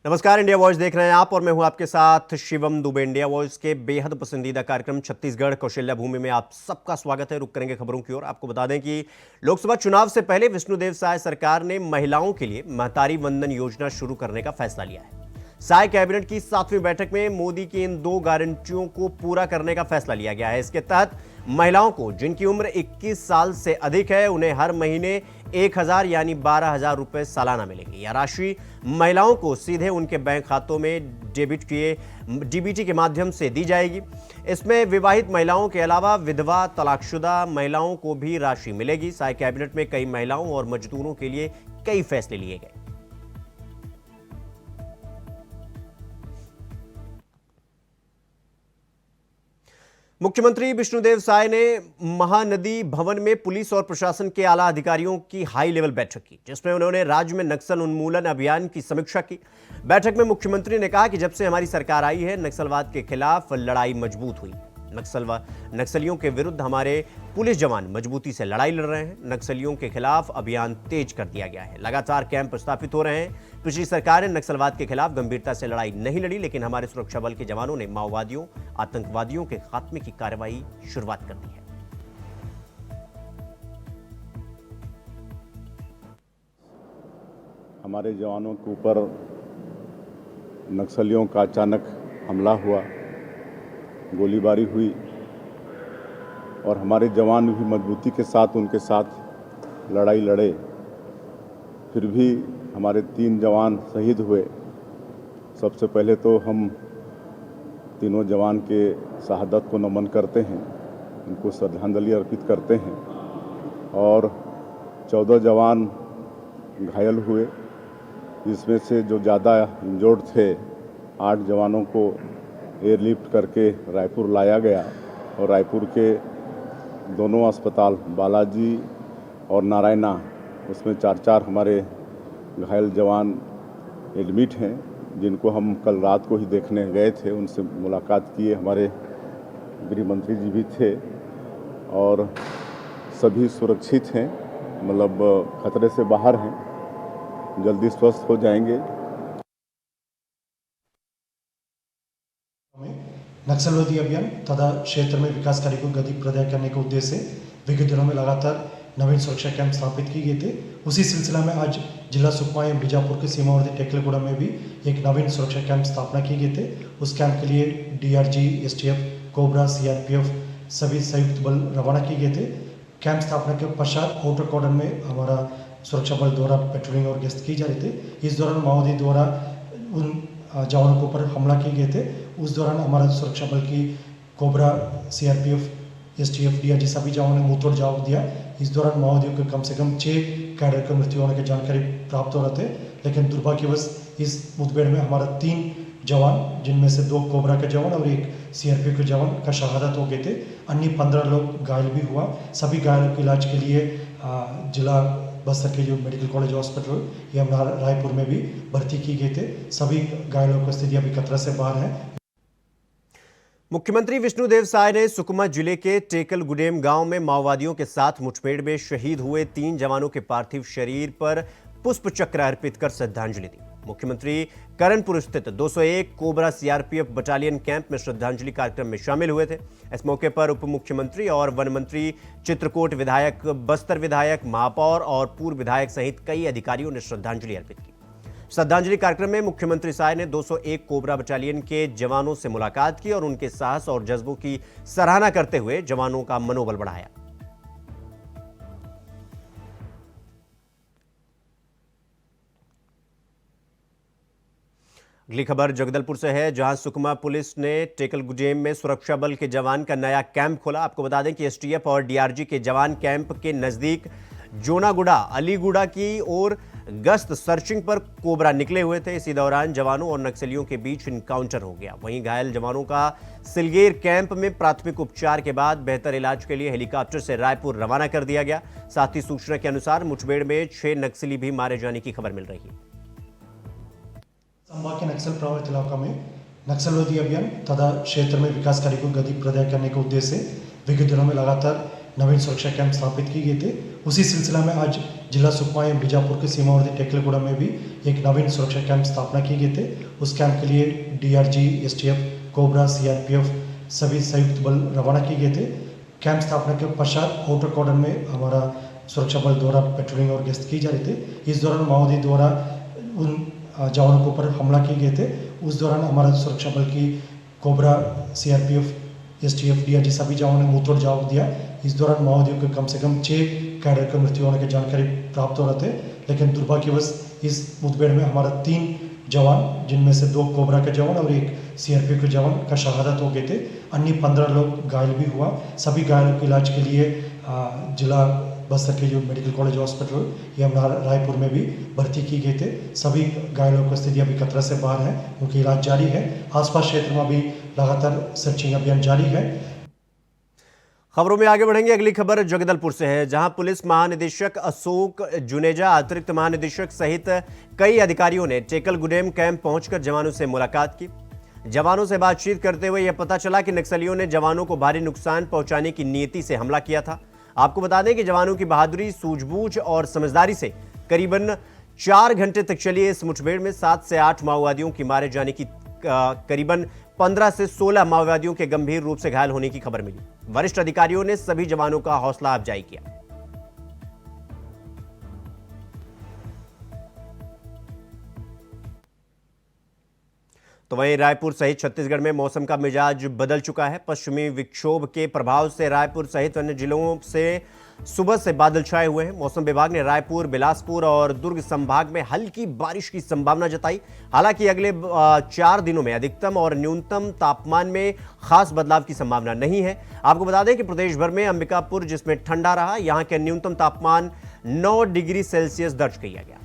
नमस्कार, India voice देख रहे हैं आप और मैं हूं आपके साथ शिवम दुबे। इंडिया वॉइस के बेहद पसंदीदा कार्यक्रम छत्तीसगढ़ कौशल्या भूमि में आप सबका स्वागत है। रुक करेंगे खबरों की ओर। आपको बता दें कि लोकसभा चुनाव से पहले विष्णुदेव साय सरकार ने महिलाओं के लिए महतारी वंदन योजना शुरू करने का फैसला लिया है। साय कैबिनेट की 7वीं बैठक में मोदी की इन 2 गारंटियों को पूरा करने का फैसला लिया गया है। इसके तहत महिलाओं को जिनकी उम्र 21 साल से अधिक है उन्हें हर महीने 1000 यानी 12,000 रुपए सालाना मिलेंगे। यह राशि महिलाओं को सीधे उनके बैंक खातों में डीबीटी के माध्यम से दी जाएगी। इसमें विवाहित महिलाओं के अलावा विधवा, तलाकशुदा महिलाओं को भी राशि मिलेगी। साय कैबिनेट में कई महिलाओं और मजदूरों के लिए कई फैसले लिए गए। मुख्यमंत्री विष्णुदेव साय ने महानदी भवन में पुलिस और प्रशासन के आला अधिकारियों की हाई लेवल बैठक की, जिसमें उन्होंने राज्य में नक्सल उन्मूलन अभियान की समीक्षा की। बैठक में मुख्यमंत्री ने कहा कि जब से हमारी सरकार आई है नक्सलवाद के खिलाफ लड़ाई मजबूत हुई। नक्सलियों के विरुद्ध हमारे पुलिस जवान मजबूती से लड़ाई लड़ रहे हैं। नक्सलियों के खिलाफ अभियान तेज कर दिया गया है। लगातार कैंप स्थापित हो रहे हैं। पिछली सरकार ने नक्सलवाद के खिलाफ गंभीरता से लड़ाई नहीं लड़ी, लेकिन हमारे सुरक्षा बल के जवानों ने माओवादियों, आतंकवादियों के खात्मे की कार्रवाई शुरुआत कर दी है। हमारे जवानों के ऊपर नक्सलियों का अचानक हमला हुआ, गोलीबारी हुई और हमारे जवान भी मजबूती के साथ उनके साथ लड़ाई लड़े। फिर भी हमारे 3 जवान शहीद हुए। सबसे पहले तो हम तीनों जवान के शहादत को नमन करते हैं, उनको श्रद्धांजलि अर्पित करते हैं। और 14 जवान घायल हुए, जिसमें से जो ज़्यादा इंजर्ड थे 8 जवानों को एयरलिफ्ट करके रायपुर लाया गया और रायपुर के दोनों अस्पताल बालाजी और नारायणा, उसमें 4-4 हमारे घायल जवान एडमिट हैं, जिनको हम कल रात को ही देखने गए थे। उनसे मुलाकात किए, हमारे गृह मंत्री जी भी थे और सभी सुरक्षित हैं, मतलब खतरे से बाहर हैं, जल्दी स्वस्थ हो जाएंगे। नक्सलवादी अभियान तथा क्षेत्र में विकास कार्य को गति प्रदान करने के उद्देश्य से विगत दिनों में लगातार नवीन सुरक्षा कैंप स्थापित किए गए थे। उसी सिलसिला में आज जिला सुकमा एवं बीजापुर के सीमावर्ती टेकलेगुड़ा में भी एक नवीन सुरक्षा कैंप स्थापना किए गए थे। उस कैंप के लिए डीआरजी, एसटीएफ, कोबरा, सीआरपीएफ सभी संयुक्त बल रवाना किए गए थे। कैंप स्थापना के पश्चात आउटर कॉर्डन में हमारा सुरक्षा बल द्वारा पेट्रोलिंग और गश्त की जा रही थे। इस दौरान माओवादी द्वारा उन जवानों के ऊपर हमला किए गए थे। उस दौरान हमारा सुरक्षा बल की कोबरा, सीआरपीएफ, एसटीएफ, डीआरजी सभी जवानों ने मुंहतोड़ जवाब दिया। इस दौरान माओवादियों के कम से कम 6 कैडर की मृत्यु होने की जानकारी प्राप्त हो रहे थे, लेकिन दुर्भाग्यवश इस मुठभेड़ में हमारा 3 जवान, जिनमें से 2 कोबरा के जवान और 1 सीआरपीएफ के जवान का शहादत हो गए थे। अन्य 15 लोग घायल भी हुआ। सभी घायलों के इलाज के लिए जिला बस्तर के जो मेडिकल कॉलेज हॉस्पिटल या रायपुर में भी भर्ती किए गए थे। सभी घायलों की स्थिति अभी खतरा से बाहर है। मुख्यमंत्री विष्णुदेव साय ने सुकमा जिले के टेकलगुडेम गांव में माओवादियों के साथ मुठभेड़ में शहीद हुए 3 जवानों के पार्थिव शरीर पर पुष्प चक्र अर्पित कर श्रद्धांजलि दी। मुख्यमंत्री करणपुर स्थित 201 कोबरा सीआरपीएफ बटालियन कैंप में श्रद्धांजलि कार्यक्रम में शामिल हुए थे। इस मौके पर उप मुख्यमंत्री और वन मंत्री, चित्रकोट विधायक, बस्तर विधायक, महापौर और पूर्व विधायक सहित कई अधिकारियों ने श्रद्धांजलि अर्पित की। श्रद्धांजलि कार्यक्रम में मुख्यमंत्री साय ने 201 कोबरा बटालियन के जवानों से मुलाकात की और उनके साहस और जज्बों की सराहना करते हुए जवानों का मनोबल बढ़ाया। अगली खबर जगदलपुर से है, जहां सुकमा पुलिस ने टेकलगुडेम में सुरक्षा बल के जवान का नया कैंप खोला। आपको बता दें कि एसटीएफ और डीआरजी के जवान कैंप के नजदीक जोनागुड़ा, अलीगुड़ा की ओर गश्त सर्चिंग पर कोबरा निकले हुए थे। इसी दौरान जवानों और नक्सलियों के बीच इनकाउंटर हो गया। वहीं घायल जवानों का सिलगेर कैंप में प्राथमिक उपचार के बाद बेहतर इलाज के लिए हेलीकॉप्टर से रायपुर रवाना कर दिया गया। साथ ही सूचना के अनुसार मुठभेड़ में 6 नक्सली भी मारे जाने की खबर मिल रही है। संभाग के नक्सल प्रभावित इलाकों में नक्सलवादी अभियान तथा क्षेत्र में विकास कार्य को गति प्रदान करने के उद्देश्य से विगत दिनों में लगातार नवीन सुरक्षा कैंप स्थापित किए गए थे। उसी सिलसिला में आज जिला सुकमा एवं बीजापुर के सीमावर्ती टेकलेगुड़ा में भी एक नवीन सुरक्षा कैंप स्थापना किए गए थे। उस कैंप के लिए DRG, STF, कोबरा, CRPF सभी संयुक्त बल रवाना किए गए थे। कैंप स्थापना के पश्चात आउटर कॉर्डन में हमारा सुरक्षा बल द्वारा पेट्रोलिंग और गश्त की जा रही थी। इस दौरान माओवादी द्वारा उन जवानों के ऊपर हमला किए गए थे। उस दौरान हमारा सुरक्षा बल की कोबरा, CRPF, STF, DRG सभी जवानों ने मुंहतोड़ जवाब दिया। इस दौरान माओवादियों के कम से कम 6 कैडर की मृत्यु होने की जानकारी प्राप्त हो रहे थे, लेकिन दुर्भाग्यवश इस मुठभेड़ में हमारा 3 जवान, जिनमें से 2 कोबरा के जवान और 1 CRPF के जवान का शहादत हो गए थे। अन्य 15 लोग घायल भी हुआ। सभी घायलों के इलाज के लिए जिला बस्तर के जो मेडिकल कॉलेज हॉस्पिटल या रायपुर में भी भर्ती की गए थे। सभी घायलों की स्थिति अभी खतरा से बाहर है, उनकी इलाज जारी है। आसपास क्षेत्र में भी लगातार सर्चिंग अभियान जारी है। खबरों में आगे बढ़ेंगे। अगली खबर जगदलपुर से है, जहां पुलिस महानिदेशक अशोक जुनेजा, अतिरिक्त महानिदेशक सहित कई अधिकारियों ने टेकल गुडेम कैंप पहुंचकर जवानों से मुलाकात की। जवानों से बातचीत करते हुए यह पता चला कि नक्सलियों ने जवानों को भारी नुकसान पहुंचाने की नीयति से हमला किया था। आपको बता दें कि जवानों की बहादुरी, सूझबूझ और समझदारी से करीबन 4 घंटे तक चली इस मुठभेड़ में 7 से 8 माओवादियों की मारे जाने की, करीबन 15 से 16 माओवादियों के गंभीर रूप से घायल होने की खबर मिली। वरिष्ठ अधिकारियों ने सभी जवानों का हौसला अफजाई किया। तो वहीं रायपुर सहित छत्तीसगढ़ में मौसम का मिजाज बदल चुका है। पश्चिमी विक्षोभ के प्रभाव से रायपुर सहित अन्य जिलों से सुबह से बादल छाए हुए हैं। मौसम विभाग ने रायपुर, बिलासपुर और दुर्ग संभाग में हल्की बारिश की संभावना जताई। हालांकि अगले 4 दिनों में अधिकतम और न्यूनतम तापमान में खास बदलाव की संभावना नहीं है। आपको बता दें कि प्रदेश भर में अंबिकापुर, जिसमें ठंडा रहा, यहां के न्यूनतम तापमान 9 डिग्री सेल्सियस दर्ज किया गया।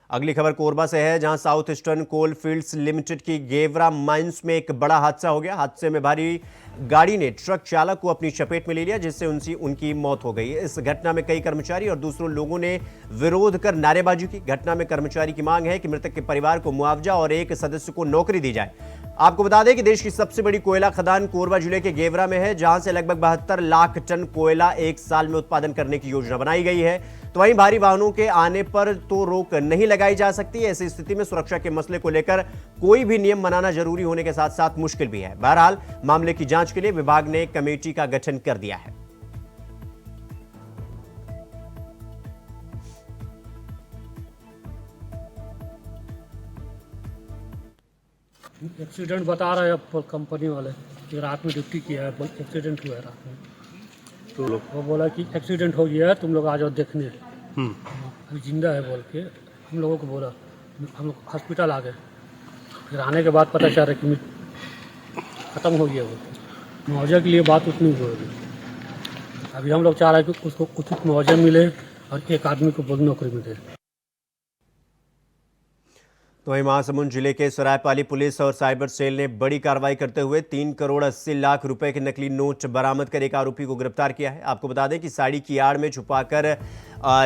अगली खबर कोरबा से है, जहां साउथ ईस्टर्न कोल फील्ड्स लिमिटेड की गेवरा माइंस में एक बड़ा हादसा हो गया। हादसे में भारी गाड़ी ने ट्रक चालक को अपनी चपेट में ले लिया, जिससे उनकी मौत हो गई। इस घटना में कई कर्मचारी और दूसरों लोगों ने विरोध कर नारेबाजी की। घटना में कर्मचारी की मांग है कि मृतक के परिवार को मुआवजा और एक सदस्य को नौकरी दी जाए। आपको बता दें कि देश की सबसे बड़ी कोयला खदान कोरबा जिले के गेवरा में है, जहां से लगभग 72 लाख टन कोयला एक साल में उत्पादन करने की योजना बनाई गई है। तो वहीं भारी वाहनों के आने पर तो रोक नहीं लगाई जा सकती। ऐसी स्थिति में सुरक्षा के मसले को लेकर कोई भी नियम बनाना जरूरी होने के साथ साथ मुश्किल भी है। बहरहाल मामले की जांच के लिए विभाग ने कमेटी का गठन कर दिया है। एक्सीडेंट बता रहे हैं कंपनी वाले कि रात में ड्यूटी किया है, एक्सीडेंट हुआ है रात में। तो वो बोला कि एक्सीडेंट हो गया है, तुम लोग आ जाओ देखने। अभी जिंदा है बोल के हम लोगों को बोला। हम लोग हॉस्पिटल आ गए, फिर आने के बाद पता चल रहा कि ख़त्म हो गया। वो मुआवजा के लिए बात उतनी हो रही। अभी हम लोग चाह रहे हैं कि उसको उचित मुआवजा मिले और एक आदमी को नौकरी मिले। तो वहीं महासमुंद जिले के सरायपाली पुलिस और साइबर सेल ने बड़ी कार्रवाई करते हुए 3 करोड़ 80 लाख रुपए के नकली नोट बरामद कर एक आरोपी को गिरफ्तार किया है। आपको बता दें कि साड़ी की आड़ में छुपाकर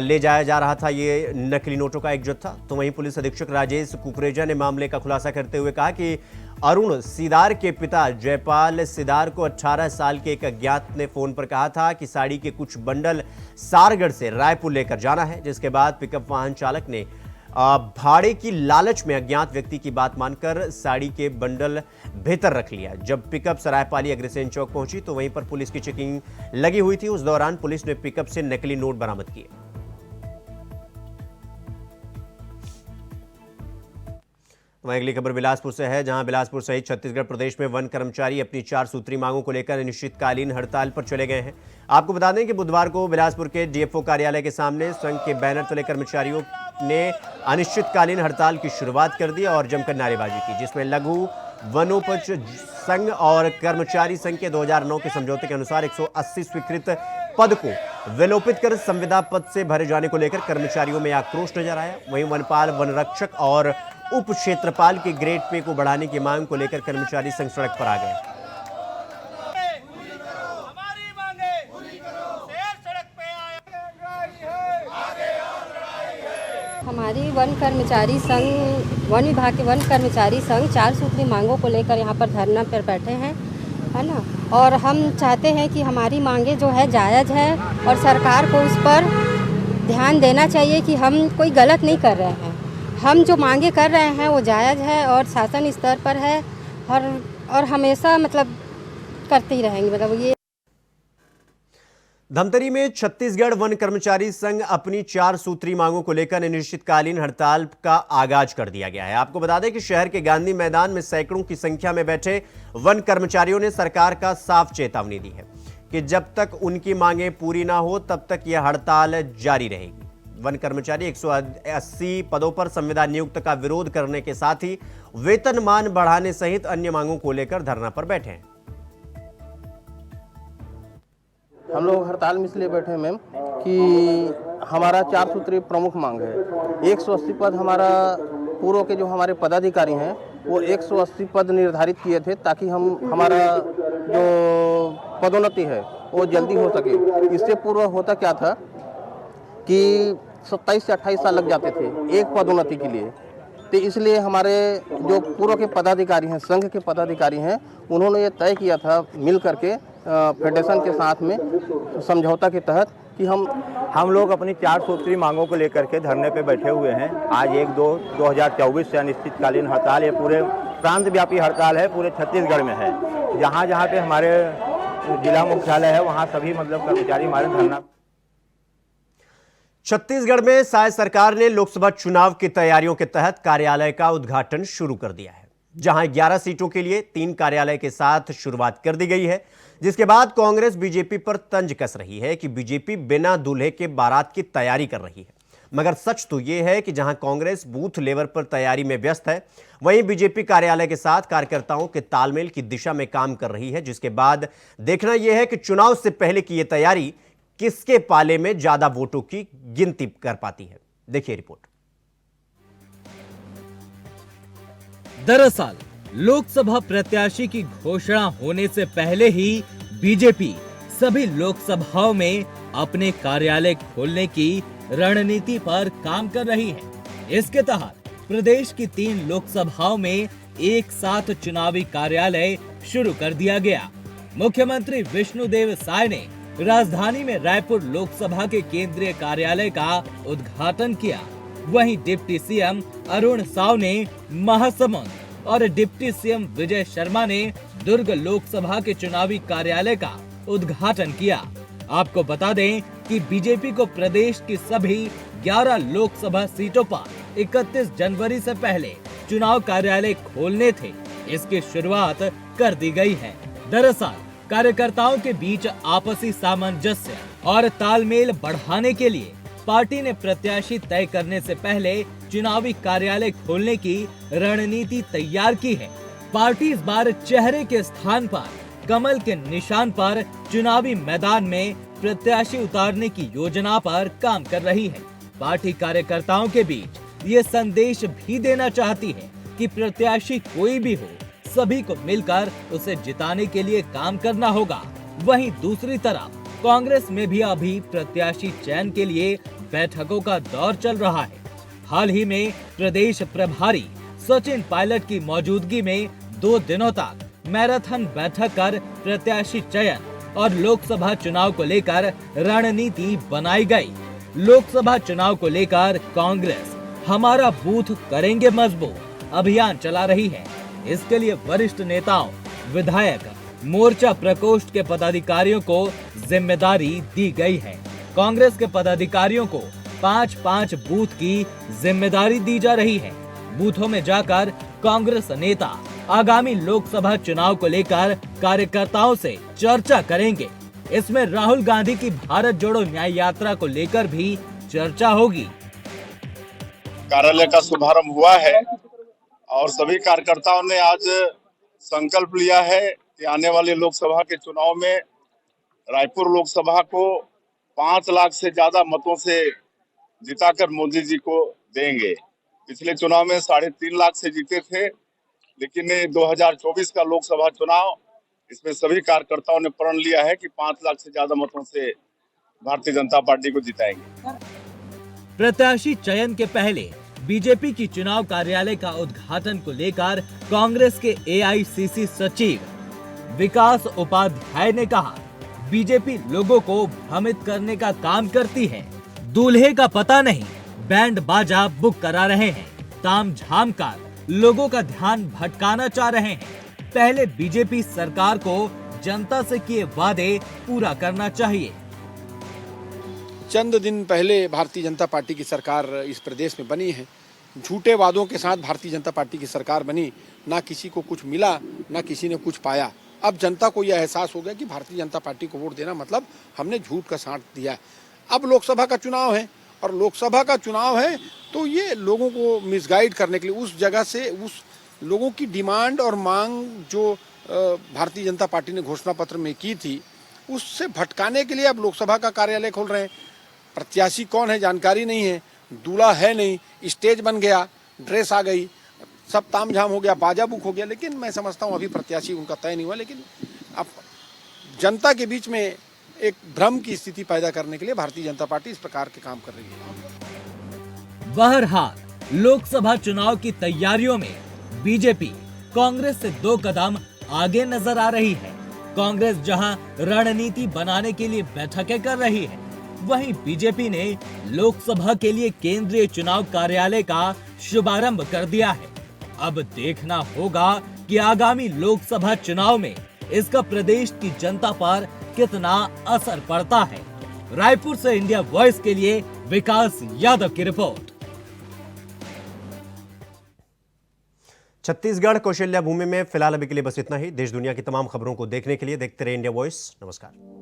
ले जाया जा रहा था ये नकली नोटों का एक जत्था। तो वहीं पुलिस अधीक्षक राजेश कुकरेजा ने मामले का खुलासा करते हुए कहा कि अरुण सिदार के पिता जयपाल सिदार को 18 साल के एक अज्ञात ने फोन पर कहा था कि साड़ी के कुछ बंडल सारगढ़ से रायपुर लेकर जाना है, जिसके बाद पिकअप वाहन चालक ने भाड़े की लालच में अज्ञात व्यक्ति की बात मानकर साड़ी के बंडल भीतर रख लिया। जब पिकअप सरायपाली अग्रसेन चौक पहुंची तो वहीं पर पुलिस की चेकिंग लगी हुई थी। उस दौरान पुलिस ने पिकअप से नकली नोट बरामद किए। वहीं अगली खबर बिलासपुर से है, जहां बिलासपुर सहित छत्तीसगढ़ प्रदेश में वन कर्मचारी अपनी 4 सूत्री मांगों को लेकर अनिश्चितकालीन हड़ताल पर चले गए हैं। आपको बता दें कि बुधवार को बिलासपुर के डीएफओ कार्यालय के सामने संघ के बैनर तले कर्मचारियों ने अनिश्चितकालीन हड़ताल की शुरुआत कर दी और जमकर नारेबाजी की, जिसमें लघु वनोपज संघ और कर्मचारी संघ के 2009 के समझौते के अनुसार 180 स्वीकृत पद को विलोपित कर संविदा पद से भरे जाने को लेकर कर्मचारियों में आक्रोश नजर आया। वहीं वनपाल, वनरक्षक और उप क्षेत्रपाल के ग्रेड पे को बढ़ाने की मांग को लेकर कर्मचारी संघ सड़क पर आ गए। हमारी वन कर्मचारी संघ, वन विभाग के वन कर्मचारी संघ 4 सूत्री मांगों को लेकर यहाँ पर धरना पर बैठे हैं, है ना। और हम चाहते हैं कि हमारी मांगे जो है जायज़ है और सरकार को उस पर ध्यान देना चाहिए कि हम कोई गलत नहीं कर रहे हैं। हम जो मांगे कर रहे हैं वो जायज़ है और शासन स्तर पर है और हमेशा मतलब करते ही रहेंगे। मतलब ये धमतरी में छत्तीसगढ़ वन कर्मचारी संघ अपनी 4 सूत्री मांगों को लेकर अनिश्चितकालीन हड़ताल का आगाज कर दिया गया है। आपको बता दें कि शहर के गांधी मैदान में सैकड़ों की संख्या में बैठे वन कर्मचारियों ने सरकार का साफ चेतावनी दी है कि जब तक उनकी मांगें पूरी ना हो तब तक यह हड़ताल जारी रहेगी। वन कर्मचारी 180 पदों पर संविदा नियुक्त का विरोध करने के साथ ही वेतनमान बढ़ाने सहित अन्य मांगों को लेकर धरना पर बैठे हैं। हम लोग हड़ताल में इसलिए बैठे हैं मैम कि हमारा 4 सूत्री प्रमुख मांग है। 180 पद हमारा पूर्व के जो हमारे पदाधिकारी हैं वो 180 पद निर्धारित किए थे ताकि हमारा जो पदोन्नति है वो जल्दी हो सके। इससे पूर्व होता क्या था कि 27 से 28 साल लग जाते थे एक पदोन्नति के लिए। तो इसलिए हमारे जो पूर्व के पदाधिकारी हैं, संघ के पदाधिकारी हैं, उन्होंने ये तय किया था मिल करके फेडरेशन के साथ में समझौता के तहत कि हम लोग अपनी 4 सूत्री मांगों को लेकर के धरने पे बैठे हुए हैं। आज 1/2/2024 से अनिश्चितकालीन हड़ताल, ये पूरे प्रांत व्यापी हड़ताल है, पूरे छत्तीसगढ़ में है। जहाँ जहाँ पे हमारे जिला मुख्यालय है वहाँ सभी मतलब कर्मचारी हमारे धरना। छत्तीसगढ़ में साय सरकार ने लोकसभा चुनाव की तैयारियों के तहत कार्यालय का उद्घाटन शुरू कर दिया है, जहां 11 सीटों के लिए 3 कार्यालय के साथ शुरुआत कर दी गई है, जिसके बाद कांग्रेस बीजेपी पर तंज कस रही है कि बीजेपी बिना दूल्हे के बारात की तैयारी कर रही है। मगर सच तो यह है कि जहां कांग्रेस बूथ लेवल पर तैयारी में व्यस्त है, वहीं बीजेपी कार्यालय के साथ कार्यकर्ताओं के तालमेल की दिशा में काम कर रही है, जिसके बाद देखना यह है कि चुनाव से पहले की यह तैयारी किसके पाले में ज्यादा वोटों की गिनती कर पाती है। देखिए रिपोर्ट। दरअसल लोकसभा प्रत्याशी की घोषणा होने से पहले ही बीजेपी सभी लोकसभाओं में अपने कार्यालय खोलने की रणनीति पर काम कर रही है। इसके तहत प्रदेश की 3 लोकसभाओं में एक साथ चुनावी कार्यालय शुरू कर दिया गया। मुख्यमंत्री विष्णुदेव साय ने राजधानी में रायपुर लोकसभा के केंद्रीय कार्यालय का उद्घाटन किया। वहीं डिप्टी सीएम अरुण साव ने महासमुंद और डिप्टी सीएम विजय शर्मा ने दुर्ग लोकसभा के चुनावी कार्यालय का उद्घाटन किया। आपको बता दें कि बीजेपी को प्रदेश की सभी 11 लोकसभा सीटों पर 31 जनवरी से पहले चुनाव कार्यालय खोलने थे। इसकी शुरुआत कर दी गई है। दरअसल कार्यकर्ताओं के बीच आपसी सामंजस्य और तालमेल बढ़ाने के लिए पार्टी ने प्रत्याशी तय करने से पहले चुनावी कार्यालय खोलने की रणनीति तैयार की है। पार्टी इस बार चेहरे के स्थान पर कमल के निशान पर चुनावी मैदान में प्रत्याशी उतारने की योजना पर काम कर रही है। पार्टी कार्यकर्ताओं के बीच ये संदेश भी देना चाहती है कि प्रत्याशी कोई भी हो, सभी को मिलकर उसे जिताने के लिए काम करना होगा। वहीं दूसरी तरफ कांग्रेस में भी अभी प्रत्याशी चयन के लिए बैठकों का दौर चल रहा है। हाल ही में प्रदेश प्रभारी सचिन पायलट की मौजूदगी में 2 दिनों तक मैराथन बैठक कर प्रत्याशी चयन और लोकसभा चुनाव को लेकर रणनीति बनाई गई। लोकसभा चुनाव को लेकर कांग्रेस हमारा बूथ करेंगे मजबूत अभियान चला रही है। इसके लिए वरिष्ठ नेताओं, विधायक, मोर्चा प्रकोष्ठ के पदाधिकारियों को जिम्मेदारी दी गई है। कांग्रेस के पदाधिकारियों को 5-5 बूथ की जिम्मेदारी दी जा रही है। बूथों में जाकर कांग्रेस नेता आगामी लोकसभा चुनाव को लेकर कार्यकर्ताओं से चर्चा करेंगे। इसमें राहुल गांधी की भारत जोड़ो न्याय यात्रा को लेकर भी चर्चा होगी। कार्यालय का शुभारंभ हुआ है और सभी कार्यकर्ताओं ने आज संकल्प लिया है कि आने वाले लोकसभा के चुनाव में रायपुर लोकसभा को 5 लाख से ज्यादा मतों से जिताकर मोदी जी को देंगे। पिछले चुनाव में 3.5 लाख से जीते थे, लेकिन 2024 का लोकसभा चुनाव, इसमें सभी कार्यकर्ताओं ने प्रण लिया है कि 5 लाख से ज्यादा मतों से भारतीय जनता पार्टी को जिताएंगे। प्रत्याशी चयन के पहले बीजेपी की चुनाव कार्यालय का उद्घाटन को लेकर कांग्रेस के एआईसीसी सचिव विकास उपाध्याय ने कहा, बीजेपी लोगों को भ्रमित करने का काम करती है। दूल्हे का पता नहीं, बैंड बाजा बुक करा रहे हैं, ताम झाम कर लोगों का ध्यान भटकाना चाह रहे हैं। पहले बीजेपी सरकार को जनता से किए वादे पूरा करना चाहिए। चंद दिन पहले भारतीय जनता पार्टी की सरकार इस प्रदेश में बनी है। झूठे वादों के साथ भारतीय जनता पार्टी की सरकार बनी, ना किसी को कुछ मिला, ना किसी ने कुछ पाया। अब जनता को यह एहसास हो गया कि भारतीय जनता पार्टी को वोट देना मतलब हमने झूठ का साथ दिया है। अब लोकसभा का चुनाव है और लोकसभा का चुनाव है तो ये लोगों को मिसगाइड करने के लिए उस जगह से उस लोगों की डिमांड और मांग जो भारतीय जनता पार्टी ने घोषणा पत्र में की थी उससे भटकाने के लिए अब लोकसभा का कार्यालय खोल रहे हैं। प्रत्याशी कौन है जानकारी नहीं है, दूल्हा है नहीं, स्टेज बन गया, ड्रेस आ गई, सब तामझाम हो गया, बाजा बुक हो गया। लेकिन मैं समझता हूँ अभी प्रत्याशी उनका तय नहीं हुआ, लेकिन अब जनता के बीच में एक भ्रम की स्थिति पैदा करने के लिए भारतीय जनता पार्टी इस प्रकार के काम कर रही है। बहरहाल लोकसभा चुनाव की तैयारियों में बीजेपी कांग्रेस से 2 कदम आगे नजर आ रही है। कांग्रेस जहां रणनीति बनाने के लिए बैठकें कर रही है, वहीं बीजेपी ने लोकसभा के लिए केंद्रीय चुनाव कार्यालय का शुभारंभ कर दिया है। अब देखना होगा कि आगामी लोकसभा चुनाव में इसका प्रदेश की जनता पर कितना असर पड़ता है। रायपुर से इंडिया वॉइस के लिए विकास यादव की रिपोर्ट। छत्तीसगढ़ कौशल्या भूमि में फिलहाल अभी के लिए बस इतना ही। देश दुनिया की तमाम खबरों को देखने के लिए देखते रहिए इंडिया वॉइस। नमस्कार।